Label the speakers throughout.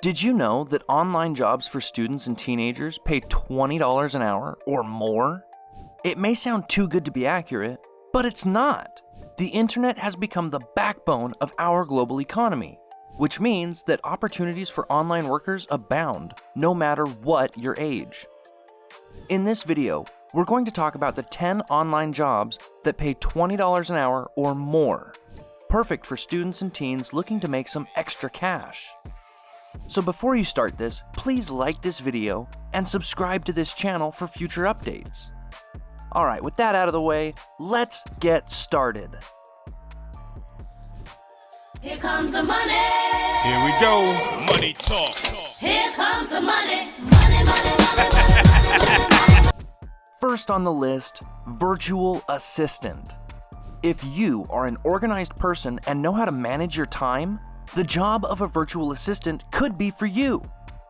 Speaker 1: Did you know that online jobs for students and teenagers pay $20 an hour or more? It may sound too good to be accurate, but it's not. The internet has become the backbone of our global economy, which means that opportunities for online workers abound, no matter what your age. In this video, we're going to talk about the 10 online jobs that pay $20 an hour or more, perfect for students and teens looking to make some extra cash. So before you start this, please like this video and subscribe to this channel for future updates. Alright, with that out of the way, let's get started.
Speaker 2: Here comes the money.
Speaker 3: Here we go. Money talk.
Speaker 2: Here comes the money. Money, money, money, money.
Speaker 1: First on the list, virtual assistant. If you are an organized person and know how to manage your time, the job of a virtual assistant could be for you.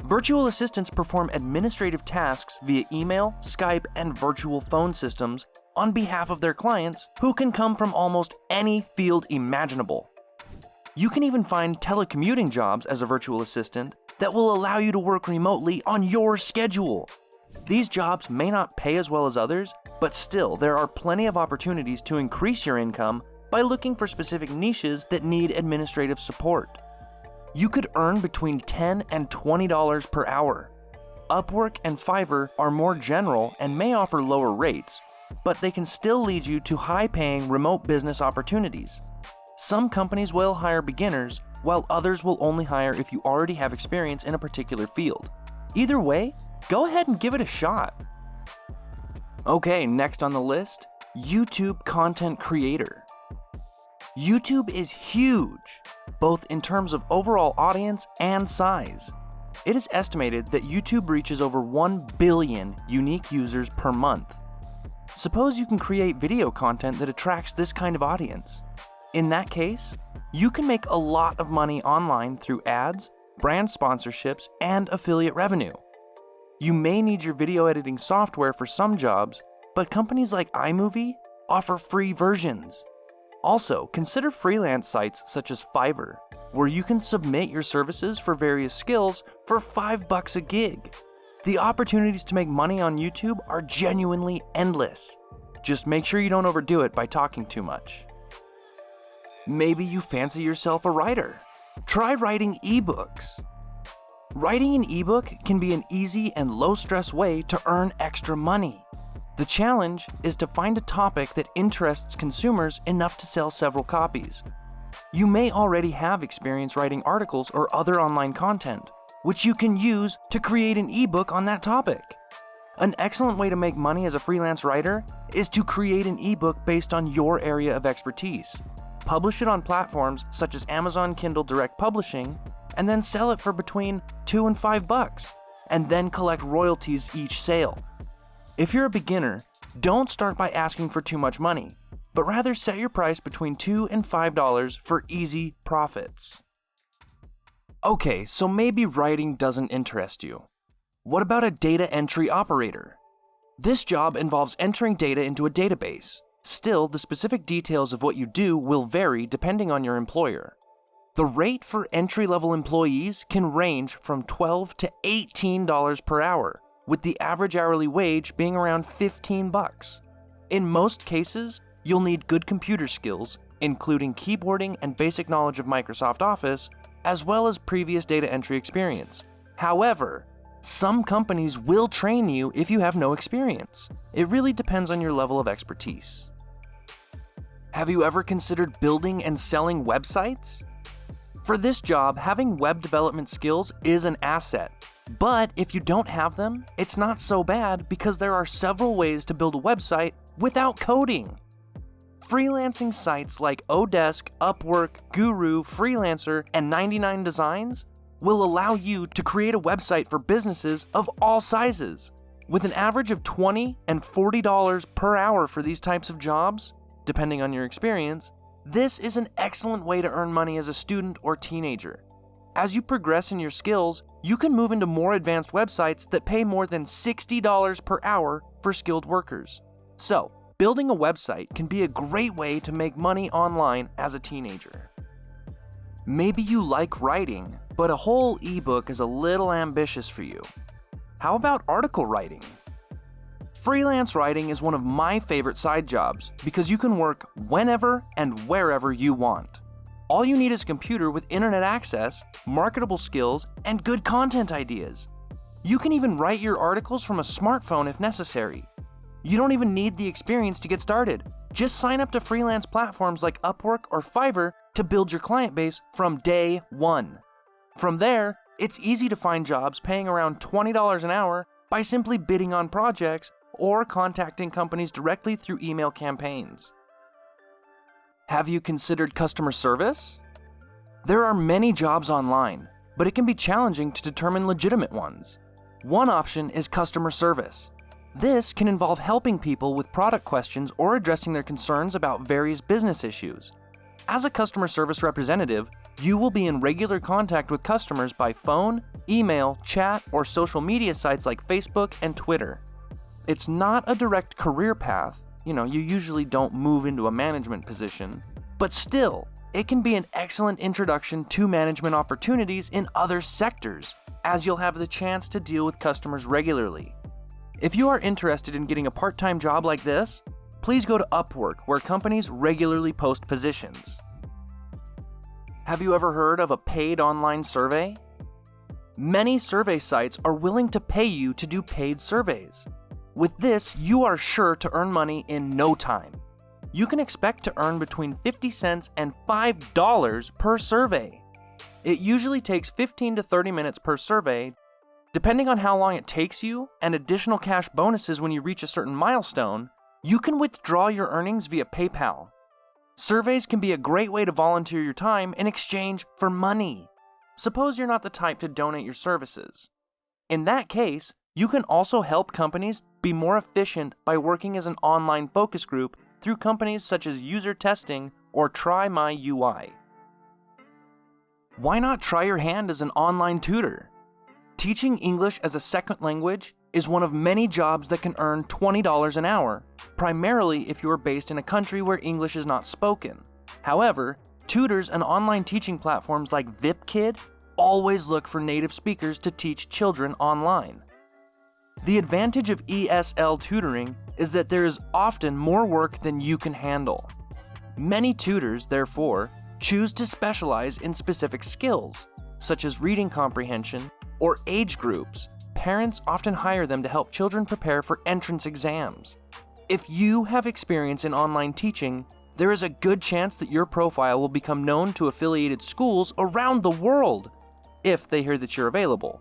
Speaker 1: Virtual assistants perform administrative tasks via email, Skype, and virtual phone systems on behalf of their clients who can come from almost any field imaginable. You can even find telecommuting jobs as a virtual assistant that will allow you to work remotely on your schedule. These jobs may not pay as well as others, but still there are plenty of opportunities to increase your income by looking for specific niches that need administrative support. You could earn between $10 and $20 per hour. Upwork and Fiverr are more general and may offer lower rates, but they can still lead you to high-paying remote business opportunities. Some companies will hire beginners, while others will only hire if you already have experience in a particular field. Either way, go ahead and give it a shot. Okay, next on the list, YouTube content creator. YouTube is huge, both in terms of overall audience and size. It is estimated that YouTube reaches over 1 billion unique users per month. Suppose you can create video content that attracts this kind of audience. In that case, you can make a lot of money online through ads, brand sponsorships, and affiliate revenue. You may need your video editing software for some jobs, but companies like iMovie offer free versions. Also, consider freelance sites such as Fiverr, where you can submit your services for various skills for $5 a gig. The opportunities to make money on YouTube are genuinely endless. Just make sure you don't overdo it by talking too much. Maybe you fancy yourself a writer. Try writing ebooks. Writing an ebook can be an easy and low-stress way to earn extra money. The challenge is to find a topic that interests consumers enough to sell several copies. You may already have experience writing articles or other online content, which you can use to create an ebook on that topic. An excellent way to make money as a freelance writer is to create an ebook based on your area of expertise. Publish it on platforms such as Amazon Kindle Direct Publishing, and then sell it for between $2 and $5, and then collect royalties each sale. If you're a beginner, don't start by asking for too much money, but rather set your price between $2 and $5 for easy profits. Okay, so maybe writing doesn't interest you. What about a data entry operator? This job involves entering data into a database. Still, the specific details of what you do will vary depending on your employer. The rate for entry-level employees can range from $12 to $18 per hour, with the average hourly wage being around $15. In most cases, you'll need good computer skills, including keyboarding and basic knowledge of Microsoft Office, as well as previous data entry experience. However, some companies will train you if you have no experience. It really depends on your level of expertise. Have you ever considered building and selling websites? For this job, having web development skills is an asset. But if you don't have them, it's not so bad because there are several ways to build a website without coding. Freelancing sites like Odesk, Upwork, Guru, Freelancer, and 99 Designs will allow you to create a website for businesses of all sizes. With an average of $20 and $40 per hour for these types of jobs, depending on your experience, this is an excellent way to earn money as a student or teenager. As you progress in your skills, you can move into more advanced websites that pay more than $60 per hour for skilled workers. So, building a website can be a great way to make money online as a teenager. Maybe you like writing, But a whole ebook is a little ambitious for you. How about article writing? Freelance writing is one of my favorite side jobs because you can work whenever and wherever you want. All you need is a computer with internet access, marketable skills, and good content ideas. You can even write your articles from a smartphone if necessary. You don't even need the experience to get started. Just sign up to freelance platforms like Upwork or Fiverr to build your client base from day one. From there, it's easy to find jobs paying around $20 an hour by simply bidding on projects or contacting companies directly through email campaigns. Have you considered customer service? There are many jobs online, but it can be challenging to determine legitimate ones. One option is customer service. This can involve helping people with product questions or addressing their concerns about various business issues. As a customer service representative, you will be in regular contact with customers by phone, email, chat, or social media sites like Facebook and Twitter. It's not a direct career path. You usually don't move into a management position, but still, it can be an excellent introduction to management opportunities in other sectors, as you'll have the chance to deal with customers regularly. If you are interested in getting a part-time job like this, please go to Upwork, where companies regularly post positions. Have you ever heard of a paid online survey? Many survey sites are willing to pay you to do paid surveys. With this, you are sure to earn money in no time. You can expect to earn between 50 cents and $5 per survey. It usually takes 15 to 30 minutes per survey. Depending on how long it takes you and additional cash bonuses when you reach a certain milestone, you can withdraw your earnings via PayPal. Surveys can be a great way to volunteer your time in exchange for money. Suppose you're not the type to donate your services. In that case, you can also help companies be more efficient by working as an online focus group through companies such as User Testing or Try My UI. Why not try your hand as an online tutor? Teaching English as a second language is one of many jobs that can earn $20 an hour, primarily if you are based in a country where English is not spoken. However, tutors and online teaching platforms like VipKid always look for native speakers to teach children online. The advantage of ESL tutoring is that there is often more work than you can handle. Many tutors, therefore, choose to specialize in specific skills, such as reading comprehension or age groups. Parents often hire them to help children prepare for entrance exams. If you have experience in online teaching, there is a good chance that your profile will become known to affiliated schools around the world, if they hear that you're available.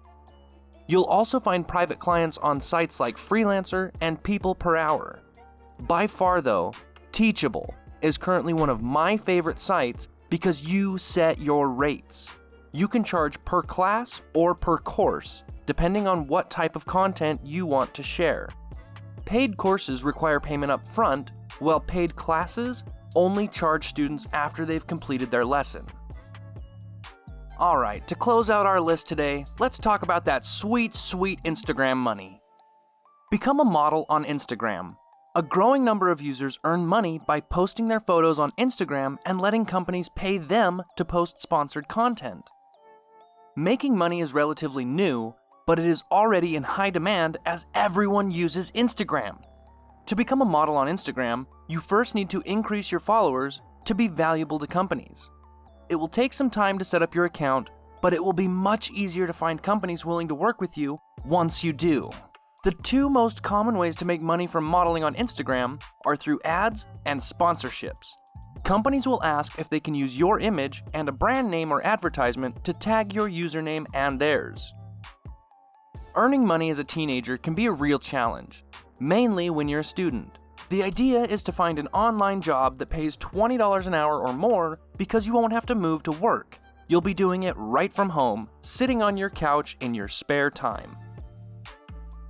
Speaker 1: You'll also find private clients on sites like Freelancer and People Per Hour. By far though, Teachable is currently one of my favorite sites because you set your rates. You can charge per class or per course, depending on what type of content you want to share. Paid courses require payment up front, while paid classes only charge students after they've completed their lesson. Alright, to close out our list today, let's talk about that sweet, sweet Instagram money. Become a model on Instagram. A growing number of users earn money by posting their photos on Instagram and letting companies pay them to post sponsored content. Making money is relatively new, but it is already in high demand as everyone uses Instagram. To become a model on Instagram, you first need to increase your followers to be valuable to companies. It will take some time to set up your account, but it will be much easier to find companies willing to work with you once you do. The two most common ways to make money from modeling on Instagram are through ads and sponsorships. Companies will ask if they can use your image and a brand name or advertisement to tag your username and theirs. Earning money as a teenager can be a real challenge, mainly when you're a student. The idea is to find an online job that pays $20 an hour or more because you won't have to move to work. You'll be doing it right from home, sitting on your couch in your spare time.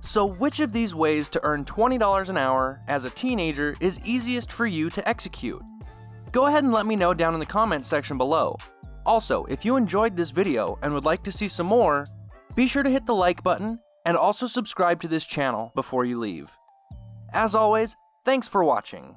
Speaker 1: So which of these ways to earn $20 an hour as a teenager is easiest for you to execute? Go ahead and let me know down in the comments section below. Also, if you enjoyed this video and would like to see some more, be sure to hit the like button and also subscribe to this channel before you leave. As always, thanks for watching.